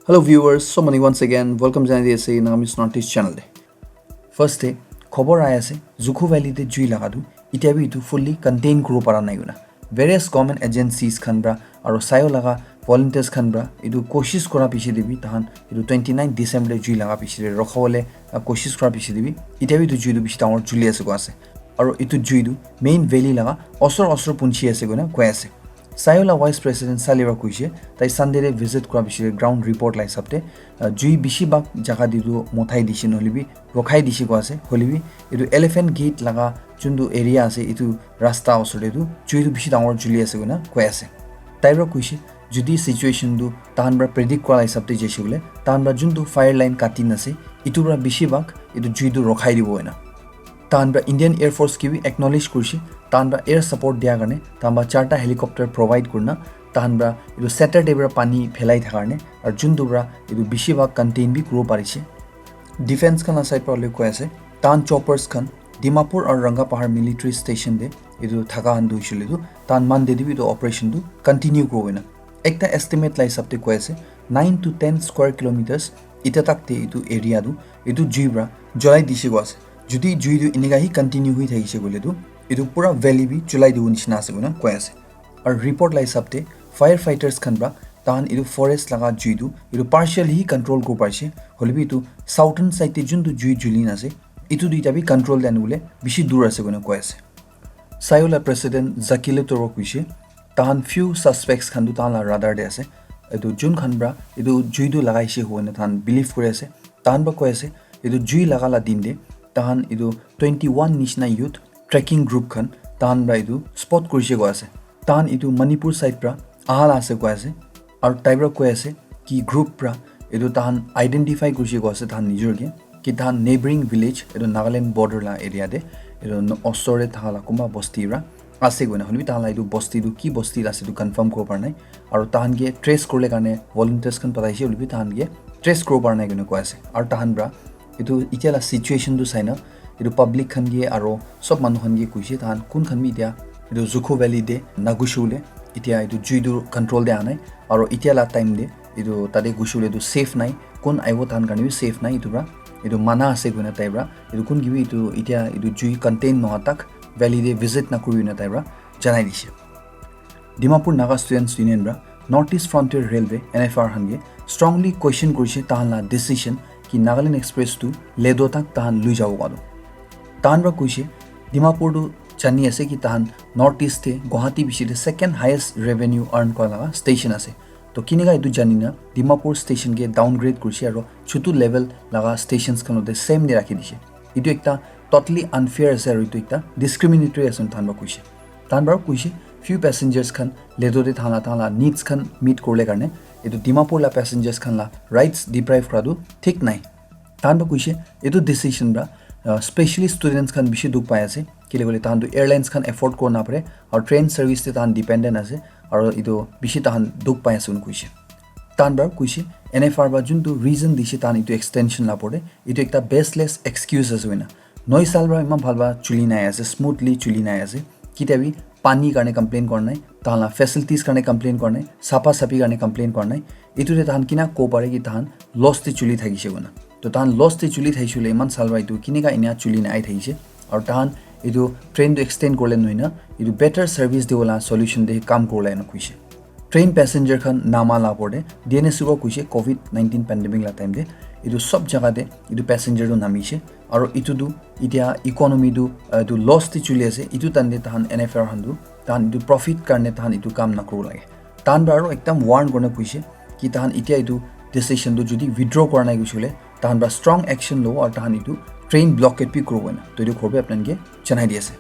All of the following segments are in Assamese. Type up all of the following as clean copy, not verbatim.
Hello viewers, so many once again, welcome to the Nagamis Northeast channel. First day, khobor aya ase Jukhu Valley te jui laga du itiabi itu fully contain kuro para nai guna. Various government agencies khan bra aro sayo laga volunteers khan bra itu koshish kora piche debi tahan itu 29 December jui laga piche rokhawole koshish kora piche debi itiabi itu jui du piche tangor juli ase ko ase aro itu jui du main valley laga osor punchi ase guna koi ase. Sayola Vice President Saliva kuise tai Sunday re visit kora bishire ground report lai sabte jui bishi bak jaga didu mothai dishin holibi rokhai dishi ko ase holibi itu elephant gate laga chundu area ase itu rasta osore du jui du bishi dangor juli ase guna koi ase tairo kuise judi situation du tahanbra predict kora lai sabte jeshule tahanbra jundu fire line katin ase itu bra bishi bak itu jui du rokhai dibo ena तानब्रा इंडियन एयर फोर्स की भी एक्नॉलेज कुर्सी तानब्रा एयर सपोर्ट दिया करने तानब्रा 4टा हेलीकॉप्टर प्रोवाइड करना तानब्रा इदु सैटरडे ब्रा पानी फैलाई थाकारने और जुन दुब्रा इदु बिशिबा कंटेन भी ग्रो पारिছে डिफेंस खाना साइड पर लेको ऐसे तान चॉपर्स खान डिमापुर और रंगा पहाड़ मिलिट्री स्टेशन दे इदु थाका हन दुइसले दु तान मान दे दिबि दु ऑपरेशन दु कंटिन्यू ग्रो वेना एकटा एस्टिमेट लाई सबते को ऐसे 9 to 10 स्क्वायर किलोमीटर्स इता तक ते इदु एरिया दु इदु जुइब्रा जलाई दिसे गस যদি জুইটো এনেগাহি কন্টিনিউ হৈ থাকিছে বলেতো এটো পুরা ভ্যালি বি জুলাই দিউ নিচিনা আছে গুনা কয় আছে আর রিপোর্ট লাই সাবতে ফায়ার ফাইটার্স খানবা তান এটো ফরেস্ট লাগা জুইটো এটো পার্শিয়ালি কন্ট্রোল কো পাইছে হলিবি এটো সাউথার্ন সাইডে জুনটো জুই জুলিন আছে এটো দুইটা বি কন্ট্রোল দেন বলে বেশি দূর আছে গুনা কয় আছে সায়োলা প্রেসিডেন্ট জাকিলে তোর কইছে তান ফিউ সাসপেক্টস খানদু তান রাডার দে আছে এটো জুন খানবা এটো জুইটো লাগাইছে হোনে তান বিলিভ করে আছে তান বা কয় আছে এটো জুই লাগালা দিন দে ताहान इदु 21 निशना यूथ ट्रेकिंग ग्रुप खन ताहान ब्रा इदु स्पॉट करिसे गो आसे ताहान इदु मणिपुर साइड ब्रा आहाल आसे गो आसे और टाइब्रा को आसे कि ग्रुप ब्रा इदु ताहान आइडेंटिफाई करिसे गो आसे ताहान निजर के कि ताहान नेबरिंग विलेज इदु नागालैंड बॉर्डर ला एरिया दे इदु असरे थाला कुमा बस्ती ब्रा आसे गो ना हलबि ताहान इदु बस्ती दु की बस्ती आसे दु कंफर्म को परनाय और ताहान के ट्रेस करले काने वॉलंटियर्स खन पताइसे हलबि ताहान के ट्रेस करो परनाय गने को आसे और ताहान ब्रा इतो इतियाला सिचुएशन दु साइना इतो पब्लिक खन गे आरो सब मानु खन गे कुइसे तान कुन खन मिदिया इतो जुखु वैली दे नागुशुले इतिया इतो जुइदु कंट्रोल दे आनाय आरो इतियाला टाइम दे इतो तादे गुशुले दु सेफ नाइ कुन आइबो तान कानि सेफ नाइ इतोब्रा इतो माना आसे गुना ताइब्रा इतो कुन गिबि इतो इतिया इतो जुइ कंटेन न तक वैली दे विजिट ना करिउ ना ताइब्रा जनाइ दिसे डिमापुर नागा स्टुडेंट्स यूनियन ब्रा North East Frontier Railway NFR हनगे स्ट्रांगली क्वेश्चन करिसे तानला डिसीजन कि नागालैंड एक्सप्रेस टू लेदो तक ताहान लुई जाओ गालो ताहान ब्रा कुइसे डिमापुर दु जानि आसे कि ताहान नॉर्थ ईस्ट थे गुवाहाटी बिसिदे सेकेंड हाईएस्ट रेवेन्यू अर्न करा स्टेशन आसे तो किनेगा इदु जानिना डिमापुर स्टेशन के डाउनग्रेड करिसे आरो छुटु लेवल लगा स्टेशंस खनोदे सेम ने राखि दिसे इदु एकटा टोटली अनफेयर आसे आरो इदु एकटा डिस्क्रिमिनेटरी आसन ताहान ब्रा कुइसे ताहान ब्रा कुइसे फ्यू पैसेंजर्स खन लेदो दे थाला नीड्स खन मीट करले कारणे एतो डिमापुर ला पैसेंजर्स खनला राइट्स डिप्राइव करादु ठीक नाइ तान बा कुइसे एतो डिसीजन ब्रा स्पेशली स्टूडेंट्स खन बिशि दुख पाइ आसे केले बोले तान दु एयरलाइंस खन एफोर्ड कर ना परे और ट्रेन सर्विस ते तान डिपेंडेंट आसे और इतो बिशि तान दुख पाइ आसे कुइसे तान ब्रा कुइसे एनएफआर बा जुन दु रीजन दिसे तान इतो एक्सटेंशन ला परे इतो एकटा बेसलेस एक्सक्यूज आसे वेना 9 साल ब्रा इमा भालबा चुली नाइ आसे स्मूथली चुली नाइ आसे किताबी पानी करने कंप्लेन करना ताला फैसिलिटीज करने कंप्लेन करना साफा साफी करने कंप्लेन करना इतुरे तान किना को पारे कि तान लॉस ते चुली थागिसे गुना तो तान लॉस ते चुली थाइसुले इमान सालबा इतु किनेगा इना चुली नाइ थाइसे और तान इतु ट्रेन दु एक्सटेंड करले नइना इतु बेटर सर्विस देवला सॉल्यूशन दे काम करले न कुइसे ट्रेन पैसेंजर खन नामा ला पड़े डीएनएस को कुइसे कोविड-19 पैंडेमिक ला टाइम दे इतु सब जगह दे इतु पैसेंजर दु नामिसे और इतु दु इतिया इकोनॉमी दु दु लॉस ते चुली आसे इतु तन्ने तान एनएफआर हन्दु तान इतु प्रॉफिट करने तान इतु काम ना करू लागे तान बारो एकदम वार्न गर्ने कुइसे कि तान इतिया इतु डिसीजन दु जुदी विथड्र करना गुसुले तान बा स्ट्रांग एक्शन लो और तान इतु ट्रेन ब्लॉकेट भी करू वेना तो इतु खबे आपन के जनाइ दिएसे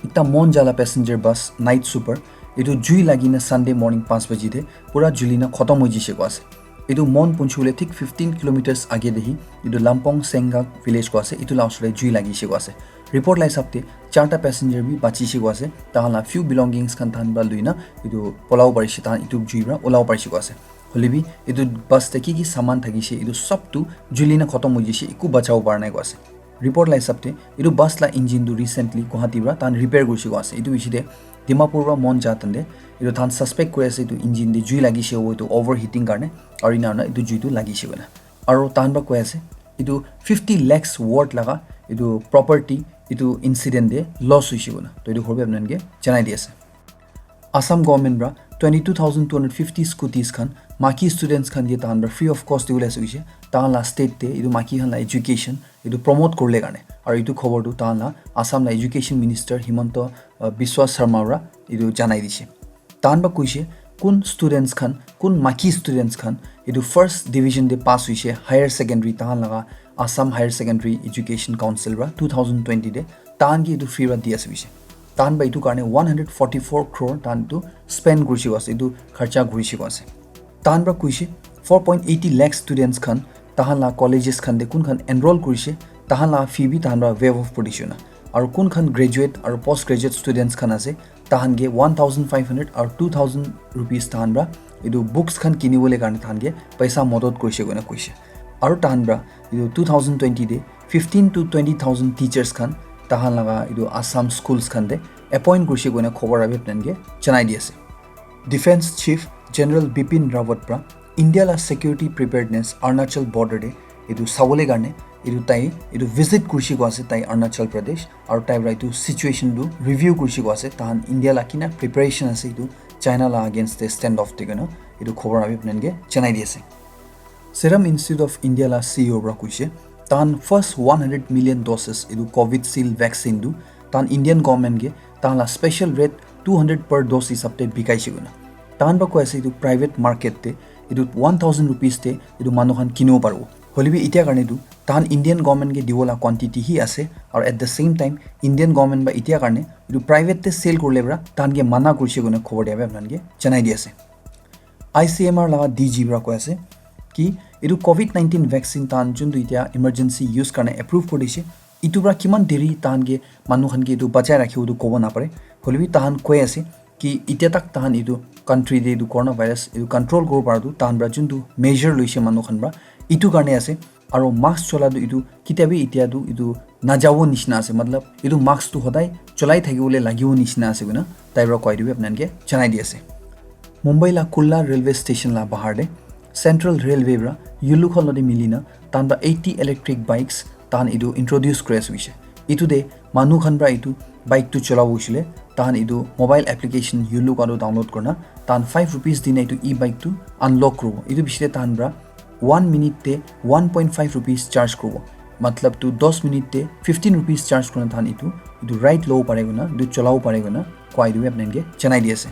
इतना मन जाला पैसेंजर बस नाइट सुपर इतु जुई लागिना संडे मॉर्निंग 5 बजे थे पूरा जुलिना खत्म हो जिसे को आसे इतु मन पुंचुले ठीक 15 किलोमीटर्स आगे देही इतु लामपोंग सेंगा विलेज को आसे इतु लाउसले जुई लागिसे को आसे रिपोर्ट लाई सबते 4टा पैसेंजर भी बाचिसे को आसे ताहाला फ्यू बिलोंगिंग्स खान थान बा लुइना इतु पलाव परिसे तान इतु जुइब्रा ओलाव परिसे को आसे हलिबि इतु बस ते की सामान थागिसे इतु सब तु जुलिना खत्म हो जिसे इकु बचाव पारनाय को आसे ৰিপৰ্ট লাই হিচাপতে এইটো বাছ লা ইঞ্জিনটো ৰিচেণ্টলি গুৱাহাটীৰ পৰা তান ৰিপেয়াৰ কৰিছে আছে এইটো বিচিতে ডিমাপুৰ পৰা মন যাতে এইটো তান ছাছপেক্ট কৰি আছে এইটো ইঞ্জিন দি জুই লাগিছে হ'ব এইটো অভাৰ হিটিং কাৰণে আৰু ইনাৰ এইটো জুইটো লাগিছে মানে আৰু তান বা কৈ আছে এইটো 50 lakhs ৱৰ্ড লগা এইটো প্ৰপাৰ্টি এইটো ইনচিডেণ্ট দিয়ে লছ হৈছে মানে তো এইটো সৰ্বে আপোনালোকে জনাই দি আছে আসাম গভৰ্ণমেণ্ট পৰা 22,250 স্কুটিজ খান মাকি ষ্টুডেণ্টছ খান দিয়ে তাহান ফ্ৰী অফ কষ্ট দিবলৈ আছে তাহান লা ষ্টেটতে এইটো মাকি খান লা এডুকেশ্যন এইটো প্ৰমোট কৰিলে কাৰণে আৰু এইটো খবৰটো তাহান লা আসাম লা এডুকেশ্যন মিনিষ্টাৰ হিমন্ত বিশ্ব শৰ্মাৰা এইটো জনাই দিছে তাহান বা কৈছে কোন ষ্টুডেণ্টছ খান কোন মাকি ষ্টুডেণ্টছ খান এইটো ফাৰ্ষ্ট ডিভিজন দে পাছ হৈছে হায়াৰ ছেকেণ্ডেৰী তাহান লগা Assam higher secondary education council পৰা 2020 দে তাহান কি এইটো ফ্ৰী বা দি আছে তাহান বা এইটো কাৰণে 144 crore তাহান এইটো স্পেণ্ড কৰিছে আছে এইটো খৰচা কৰিছে আছে তাহান পৰা কৈছে 4.80 lakh ষ্টুডেণ্টছ খান তাহান লা কলেজেছ খান দে কোন খান এনৰোল কৰিছে তাহান লা ফি বি তাহান বা ৱেভ অফ পৰিছে না আৰু কোন খান গ্ৰেজুৱেট আৰু পোষ্ট গ্ৰেজুৱেট ষ্টুডেণ্টছ খান আছে তাহানগে 1,500 আৰু 2,000 rupees তাহান বা এইটো বুকছ খান কিনিবলৈ কাৰণে তাহানগে পইচা মদত কৰিছে গনে কৈছে আৰু তাহান বা এইটো 2020 দে 15 to 20,000 টিচাৰ্ছ খান তাহান লগা এইটো আসাম স্কুলছ খান দে এপইণ্ট কৰিছে গনে খবৰ আবি আপোনালোকে জনাই দি আছে defence chief general Bipin Rawat পৰা ইণ্ডিয়া লা ছিকিউৰিটি প্ৰিপেয়াৰডনেছ অৰুণাচল বৰ্ডাৰ দে এইটো চাবলৈ কাৰণে এইটো তাই এইটো ভিজিট কৰিছে আছে তাই অৰুণাচল প্ৰদেশ আৰু তাই এইটো চিটুৱেশ্যনটো ৰিভিউ কৰিছে আছে তাহান ইণ্ডিয়া লা কিনা প্ৰিপেৰেশ্যন আছে এইটো চাইনা লা আগেইনষ্ট দ্য ষ্টেণ্ড অফ টেকেন এইটো খবৰ আমি আপোনালোকে জনাই দি আছে ছেৰাম ইনষ্টিটিউট অফ ইণ্ডিয়া লা CEO পৰা কৈছে তাহান ফাৰ্ষ্ট 100 million doses এইটো কোভিডশিল্ড ভেকচিনটো তাহান ইণ্ডিয়ান গভৰ্ণমেণ্টে তাহান লা স্পেচিয়েল ৰেট 200 per dose হিচাপতে বিকাইছে গনা তাহান বা কৈ আছে এইটো প্ৰাইভেট মাৰ্কেটতে এইটো 1,000 rupeesতে এইটো মানুহখন কিনিব পাৰিব হলিবি এতিয়া কাৰণে এইটো তাহান ইণ্ডিয়ান গভৰ্ণমেণ্টে দিবলা কোৱান্টিটি হি আছে আৰু at the same time Indian government বা এতিয়া কাৰণে এইটো প্ৰাইভেটতে চেল কৰিলে পৰা তাহানকে মানা কৰিছে গনে খবৰ দিয়াবে আপোনালোকে জনাই দি আছে ICMR লগা DG পৰা কৈ আছে কি এইটো COVID-19 ভেকচিন তাহান যোনটো এতিয়া ইমাৰ্জেঞ্চি ইউজ কাৰণে এপ্ৰুভ কৰি দিছে ইটোৰ পৰা কিমান দেৰি তাহানকে মানুহখনকে এইটো বচাই ৰাখিবটো ক'ব নাপাৰে হলিবি তাহান কৈ আছে কি এতিয়া তাক তাহান এইটো কাণ্ট্ৰি দে এইটো কৰোণা ভাইৰাছ এইটো কণ্ট্ৰল কৰিব পৰাটো তাহান পৰা যোনটো মেজাৰ লৈছে মানুহখন পৰা ইটো কাৰণে আছে আৰু মাস্ক চলাটো এইটো কিতাবি এতিয়াটো এইটো নাযাব নিচিনা আছে মতলব এইটো মাস্কটো সদায় চলাই থাকিবলৈ লাগিব নিচিনা আছে গুনা তাই পৰা কৈ দিবি আপোনালোকে জনাই দি আছে মুম্বাই লা কুল্লা ৰেলৱে ষ্টেচন লা বাহাৰতে চেণ্ট্ৰেল ৰেলৱে পৰা ইউলুখৰ নদী মিলিনা তাহান বা 80 ইলেক্ট্ৰিক বাইকছ তাহান এইটো ইন্ট্ৰডিউচ কৰি আছে এইটো দে মানুহখন পৰা এইটো বাইকটো চলাব হৈছিলে তাহান এইটো মোবাইল এপ্লিকেশ্যন ইউলুক আৰু ডাউনলোড কৰা তাহান 5 rupees দিনা এইটো বাইকটো আনলক কৰিব এইটো পিছতে তাহান পৰা 1 মিনিটতে 1.5 rupees চাৰ্জ কৰিব মতলব তো 10 মিনিটতে 15 rupees চাৰ্জ কৰা তাহান এইটো ৰাইট ল'ব পাৰে গুনা এইটো চলাব পাৰে গুনা কৈ দিবি আপোনালোকে জনাই দি আছে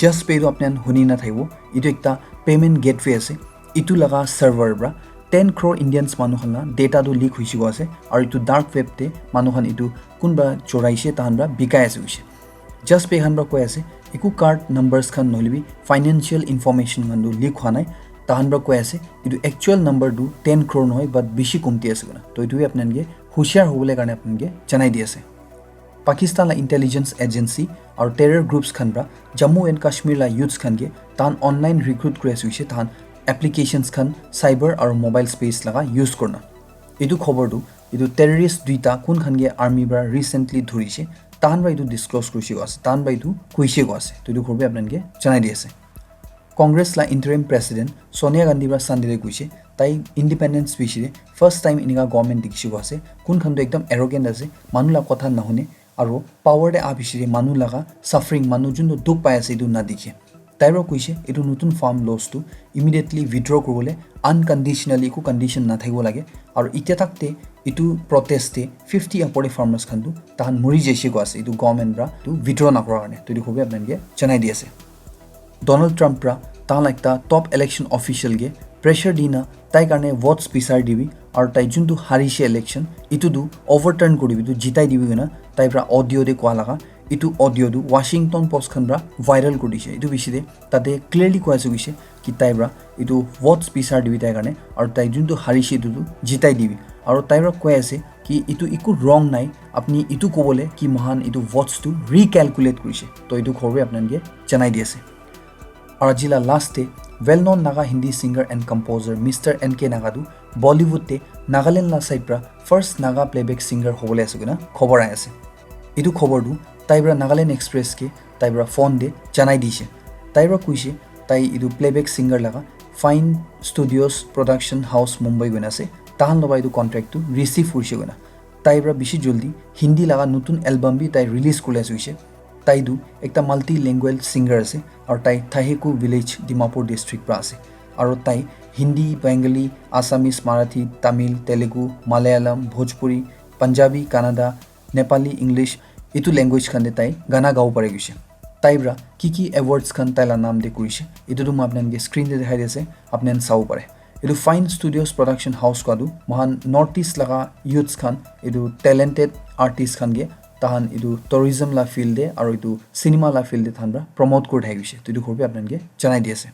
জাষ্ট পেটো আপোনান শুনি নাথাকিব এইটো একটা পেমেণ্ট গেটৱে আছে ইটো লগা চাৰ্ভাৰ পৰা 10 crore ইণ্ডিয়ানছ মানুহখন ডেটাটো লিক হৈছিব আছে আৰু এইটো ডাৰ্ক ৱেবতে মানুহখন এইটো কোনবা চৰাইছে তাহান পৰা বিকাই আছে হৈছে জাষ্ট পে খান পৰা কৈ আছে একো কাৰ্ড নাম্বাৰছ খান নহলিবি ফাইনেন্সিয়েল ইনফৰমেশ্যন খানটো লিক হোৱা নাই তাহান পৰা কৈ আছে এইটো একচুৱেল নাম্বাৰটো 10 crore নহয় বাট বেছি কমতি আছে গুনা তো এইটোৱে আপোনালোকে হুঁচিয়াৰ হ'বলৈ কাৰণে আপোনালোকে জনাই দি আছে পাকিস্তান ইণ্টেলিজেন্স এজেঞ্চি আৰু টেৰৰ গ্ৰুপছ খান পৰা জম্মু এণ্ড কাশ্মীৰ লা ইউথছ খানকে তাহান অনলাইন ৰিক্ৰুট কৰি আছে তাহান এপ্লিকেশ্যনছ খান চাইবাৰ আৰু মোবাইল স্পেচ লগা ইউজ কৰনা এইটো খবৰটো এইটো টেৰৰিষ্ট দুইটা কোন খানকে আৰ্মি পৰা ৰিচেণ্টলি ধৰিছে তাহান বা এইটো ডিছক্ল'জ কৰিছে আছে তাহান বা এইটো কৈছে আছে তো এইটো খবৰ আপোনালোকে জনাই দি আছে কংগ্ৰেছ লা ইণ্টাৰিম প্ৰেছিডেণ্ট সোনিয়া গান্ধী পৰা চান্দিলে কৈছে তাই ইণ্ডিপেণ্ডেন্স স্পীচিৰে ফাৰ্ষ্ট টাইম এনেকুৱা গভৰ্ণমেণ্ট দেখিছে আছে কোনখনটো একদম এৰগেণ্ট আছে মানুহ লগা কথা নুশুনে আৰু পাৱাৰতে আপিচিৰে মানুহ লগা ছাফাৰিং মানুহ যোনটো দুখ পাই আছে এইটো নাদেখে তাইৰ কৈছে এইটো নতুন ফাৰ্ম লছটো ইমিডিয়েটলি উইথড্ৰ কৰিবলৈ আনকণ্ডিশ্যনেলি একো কণ্ডিশ্যন নাথাকিব লাগে আৰু এতিয়া তাকতে এইটো প্ৰটেষ্টে 50 আপৰে ফাৰ্মাৰ্ছ খানটো তাহান মৰি যাইছে আছে এইটো গভৰ্ণমেণ্ট পৰা এইটো উইথড্ৰ নকৰাৰ কাৰণে তো এইটো খুবেই আপোনালোকে জনাই দি আছে ডনাল্ড ট্ৰাম্প পৰা তাহান একটা টপ ইলেকশ্যন অফিচিয়েলকে প্ৰেছাৰ দি না তাই কাৰণে ভোটছ বিচাৰ দিবি আৰু তাই যোনটো হাৰিছে ইলেকশ্যন এইটোতো অভাৰটাৰ্ণ কৰিবি তো জিতাই দিবি না তাই পৰা অডিঅ' দে কোৱা লগা এইটো অডিঅ'টো ৱাশ্বিংটন পষ্টখন পৰা ভাইৰেল কৰি দিছে এইটো বেছিতে তাতে ক্লিয়াৰলি কোৱা গৈছে কি তাই পৰা এইটো ভোটছ বিচাৰ দিবি তাইৰ কাৰণে আৰু তাই যোনটো হাৰিছে এইটোতো জিতাই দিবি আৰু তাইৰ পৰা কৈ আছে কি এইটো একো ৰং নাই আপুনি এইটো ক'বলৈ কি মহান এইটো ভোটছটো ৰিকেলকুলেট কৰিছে তো এইটো খবৰে আপোনালোকে জনাই দি আছে আৰু আজিলা লাষ্টে well known Naga Hindi singer and composer mister NK নাগাটো বলিউডতে নাগালেণ্ড লা চাইপ্ৰা ফাৰ্ষ্ট নাগা প্লেবেক ছিংগাৰ হ'বলৈ আছে কিনা খবৰ আহি আছে এইটো খবৰটো তাইব্ৰা নাগালেণ্ড এক্সপ্ৰেছকে তাইব্ৰা ফোন দে জনাই দিছে তাইব্ৰা কৈছে তাই এইটো প্লেবেক ছিংগাৰ লগা ফাইন ষ্টুডিঅ'ছ প্ৰডাকশ্যন হাউচ মুম্বাই গৈ আছে তাহান ল'বা এইটো কণ্ট্ৰেক্টটো ৰিচিভ কৰিছে গৈ তাইব্ৰা বেছি জলদি হিন্দী লগা নতুন এলবাম বি তাই ৰিলিজ কৰি আছে তাইটো একটা মাল্টি লেংগুৱেজ ছিংগাৰ আছে আৰু তাই থাহেকু ভিলেজ ডিমাপুৰ ডিষ্ট্ৰিক্ট পৰা আছে আৰু তাই Hindi Bengali Assamese Marathi Tamil Telugu Malayalam Bhojpuri Punjabi Canada Nepali English এইটো লেংগুৱেজ খানে তাই গানা গাব পাৰে গৈছে তাইব্ৰা কি এৱাৰ্ডছ খান তাইলা নাম দে কৰিছে এইটোতো মই আপোনালোকে স্ক্ৰীণতে দেখাই দিছে আপোনালোকে চাব পাৰে এইটো ফাইন ষ্টুডিঅ'ছ প্ৰডাকশ্যন হাউচ কোৱাটো মহান নৰ্থ ইষ্ট লগা ইউথছ খান এইটো টেলেণ্টেড আৰ্টিষ্ট খানগে তাহান এইটো টুৰিজম লা ফিল্ডে আৰু এইটো চিনেমা লা ফিল্ডে তাহানৰা প্ৰমোট কৰি থাকি গৈছে এইটো সৰ্বে আপোনালোকে জনাই দি আছে